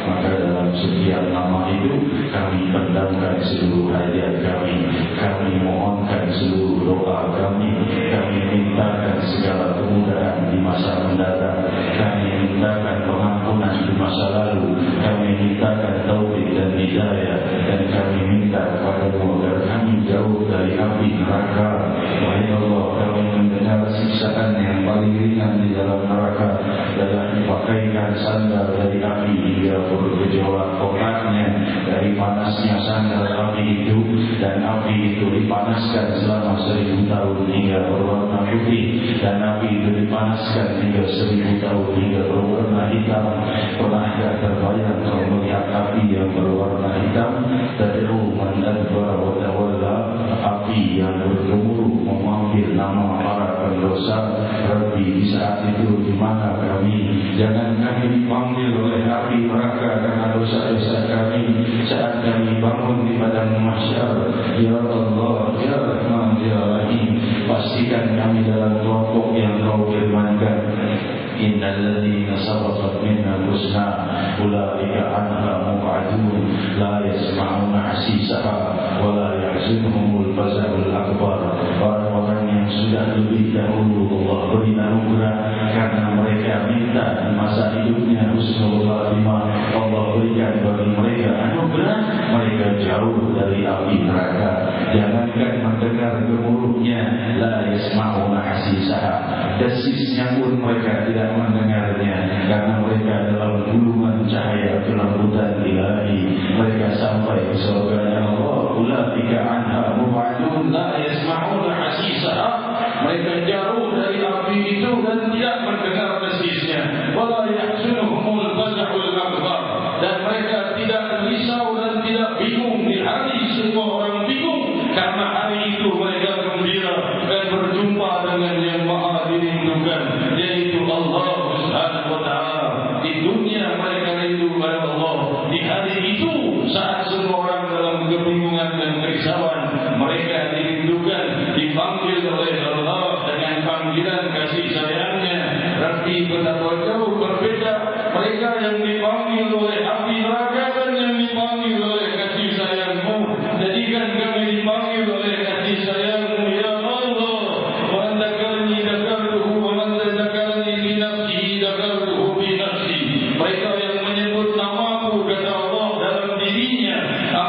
maka dalam setiap nama itu kami pendamkan seluruh hajat kami, kami mohonkan seluruh doa kami, kami mintakan segala kemudahan di masa mendatang, kami mintakan pengampunan di masa lalu, kami mintakan taufik dan hidayah, dan kami minta kepada-Mu agar kami jauh dari api neraka. Wahai Allah, kami mendengar siksaan yang paling ringan di dalam neraka adalah dipakaikan sandal dari api hingga bergejolak kotaknya dari panasnya sandal api itu, dan api itu dipanaskan selama 1000 tahun hingga berwarna putih, dan api itu dipanaskan hingga 1000 tahun hingga berwarna hitam. Pernahkah terbayang kau melihat api yang berwarna hitam? Tad'u man adbara wa tawalla, api yang bergemuruh memanggil nama para pendosa. Rabbi, di saat itu di mana kami? Jangan kami dipanggil oleh api neraka karena dosa-dosa kami saat kami bangun di padang mahsyar. Ya Allah, ya Rahman, ya Rahim, pastikan kami dalam kelompok yang Kau firmankan, innal ladzina sabaqat minna husna ulaika anha mub'adun la yasma'una hasisaha wa la yahzunhumul faza'ul akbar. Orang-orang yang sudah lebih dahulu Allah beri anugerah karena mereka minta di masa hidupnya husnul khatimah, Allah berikan bagi mereka anugerah, mereka jauh dari api neraka. Jangankan mendengar gemuruhnya, la yasma'una hasisaha, desisnya pun mereka tidak mendengarnya, karena mereka dalam gulungan cahaya kelembutan ilahi. Mereka sampai ke surga Allah. Ulaika anha mub'adun la yasma'una hasisaha, mereka jauh dari api itu dan tidak mendengar desisnya. Wala yahzunuhumul faza'ul akbar, dan mereka tidak risau dan tidak bingung di hari semua orang bingung, karena hari itu mereka gembira dan berjumpa dengan yang Maha dirindukan, yaitu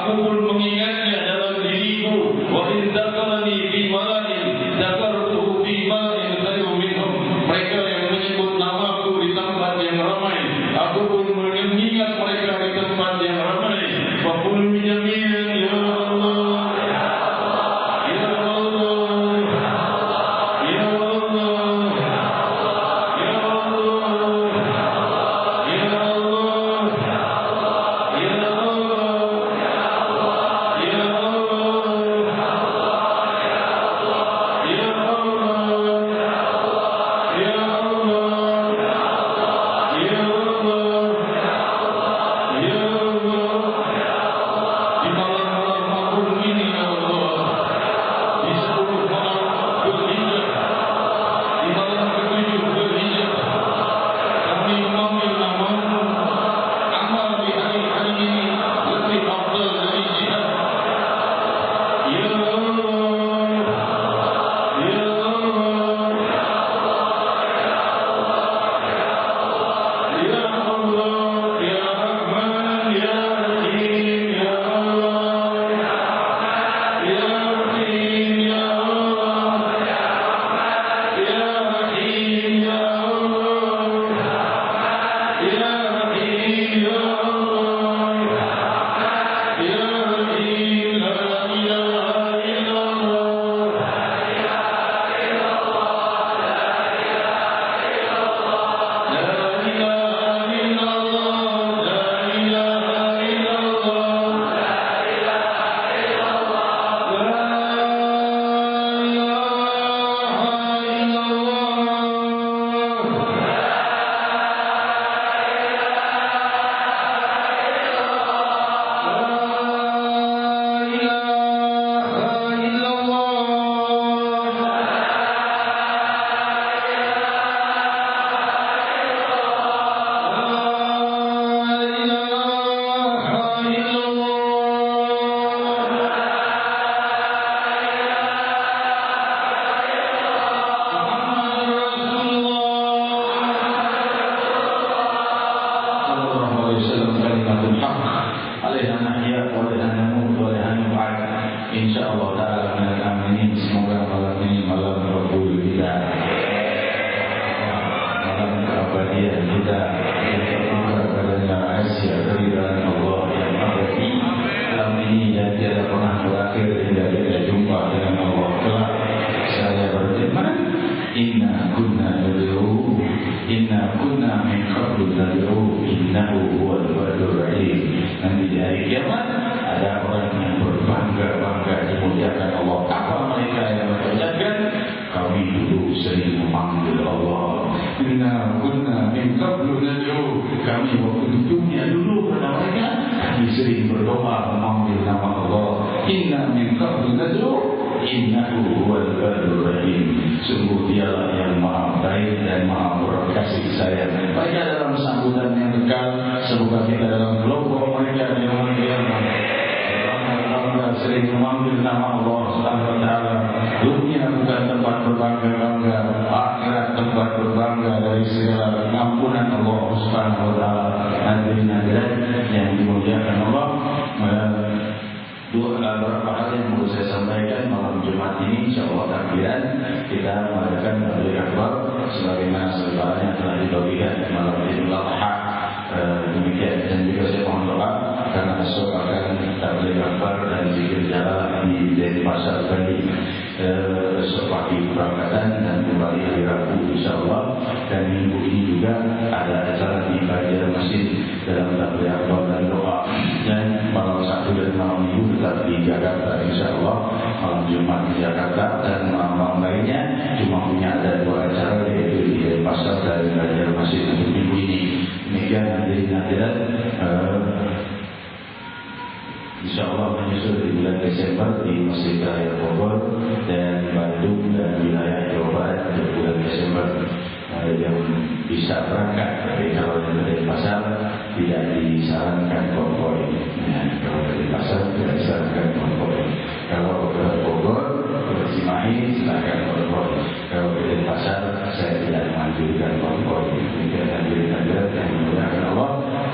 Aku pun mengingatnya dalam diriku. Wa in dzakarani fi mala'in dzakartuhu fi mala'in khairum minhum. Mereka yang menyebut namaku di tempat yang ramai, aku pun mengingat mereka di tempat yang ramai. Wa qul jami'an ya Allah, ya Allah, ya Allah, ya Allah, ya Allah, ya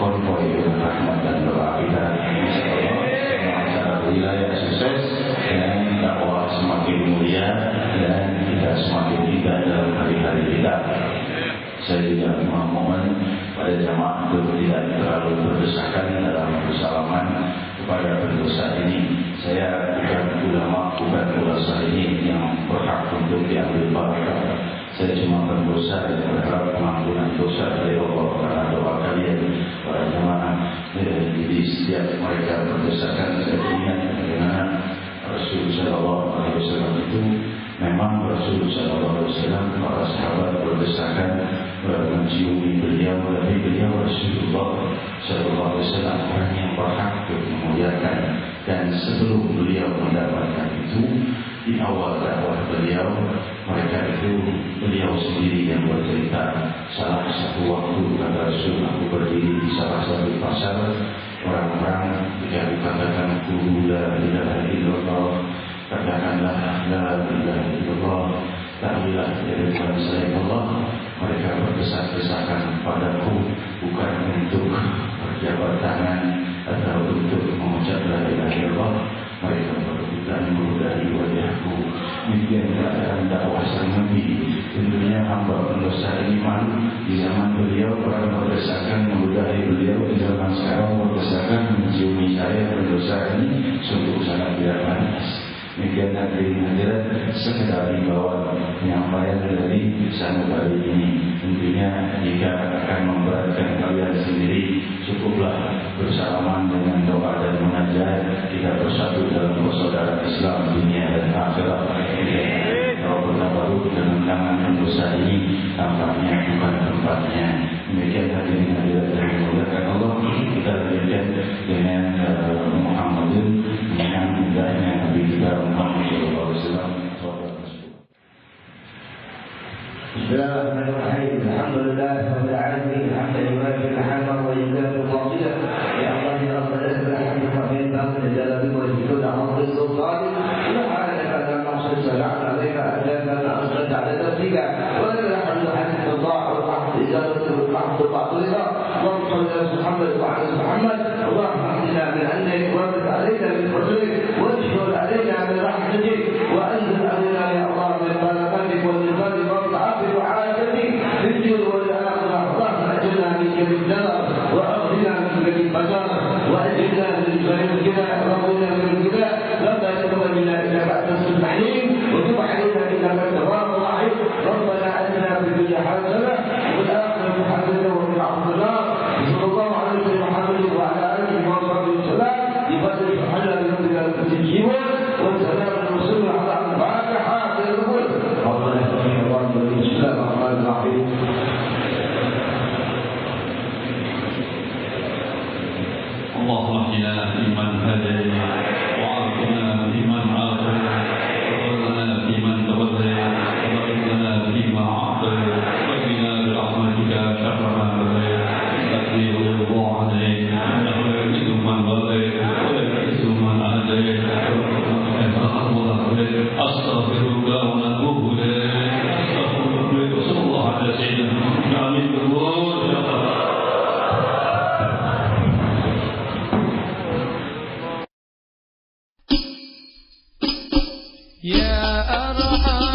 konvoi rahmat dan doa kita. Insyaallah Saya juga memohon pada jamaah untuk tidak terlalu berdesakan dalam bersalaman kepada pendosa ini. Saya bukan ulama, bukan ulasa ini yang berhak untuk diambil barakah. Saya cuma pendosa yang berharap pengampunan dosa dari Allah karena doa kalian para jamaah. Jadi setiap mereka berdesakan, saya ingat bagaimana Rasul Sallallahu Alaihi Wasallam itu memang Rasul Sallallahu Alaihi Wasallam para sahabat berdesakan menciumi beliau, tapi beliau Rasulullah Sallallahu Alaihi Wasallam orang yang berhak untuk memuliakan. Dan sebelum beliau mendapatkan itu, di awal dakwah beliau, mereka itu beliau sendiri yang bercerita. Salah satu waktu kata Rasul, aku berdiri di salah satu pasar, orang-orang yang dikatakan qulu la ilaha illallah, katakanlah la ilaha illallah, tak ilah dari Tuhan selain Allah. Mereka berdesak-desakan padaku bukan untuk berjabat tangan atau untuk mengucap la ilaha illallah. Mereka berebutan meludahi wajahku. Demikian keadaan dakwah sang Nabi. Tentunya hamba pendosa ini malu. Di zaman beliau orang berdesakan meludahi beliau, di zaman sekarang berdesakan menciumi saya pendosa ini, sungguh sangat tidak pantas. Demikian hadirin hadirat, sekedar himbauan penyampaian dari sanubari ini. Tentunya jika akan memberatkan kalian sendiri, cukuplah bersalaman dengan doa dan munajat. Kita bersatu dalam persaudaraan Islam dunia dan akhirat. Kalau bertabaruk dengan tangan pendosa ini, tampaknya bukan tempatnya. Demikian hadirin hadirat yang dimuliakan Allah. Kita lanjutkan dengan Muhammadin dengan indahnya Nabi kita Muhammad sallallahu alaihi wasallam. Bismillahirrahmanirrahim. Alhamdulillahirabbil alamin. Hamdan yuwafi ni'amahu wa yukafi fadilah. Ya Allah ya Rabbana lakal hamdu kama yanbaghi li jalali wajhika wa 'azimi sultanik. Subhanaka la nuhsi sana'an 'alaika anta kama asnayta 'ala nafsika wa lakal hamdu hatta tada'u al-hamdu ijazatu al-hamdu ba'dha. Allahumma salli 'ala Muhammad wa 'ala Muhammad. Allahumma ahdina min 'indik wa barik 'alaina min fadlik wa ashhur 'alaina min rahmatik wa anzil 'alaina ya Allah min barakatik wa min fadlik wa وعافيتك في الدين والآخرة. اللهم أجرنا من جميع الضرر وأغننا من جميع البشر وأجرنا من جميع الجبال وأغننا من الجبال. ربنا تقبل منا إنك أنت السميع وتب علينا إنك أنت التواب الرحيم. ربنا آتنا في الدنيا حسنة وفي الآخرة حسنة وقنا عذاب النار. صلى الله على سيدنا محمد وعلى آله وصحبه وسلم. بفضل سبحانه ربنا المسلمين والسلام والرسول على الفاتحة. ربنا بسم الله الرحمن الرحيم. اللهم اهدنا فيمن هديت وعافنا فيمن عافيت وتولنا فيمن توليت وبارك لنا فيما اعطيت وقنا برحمتك شر ما قضيت تقضي ويرضى عليك انه لا يعز من واليت ولا يعز من عاديت استغفرك ونتوب اليك. وصلى الله على سيدنا محمد. يا أرحم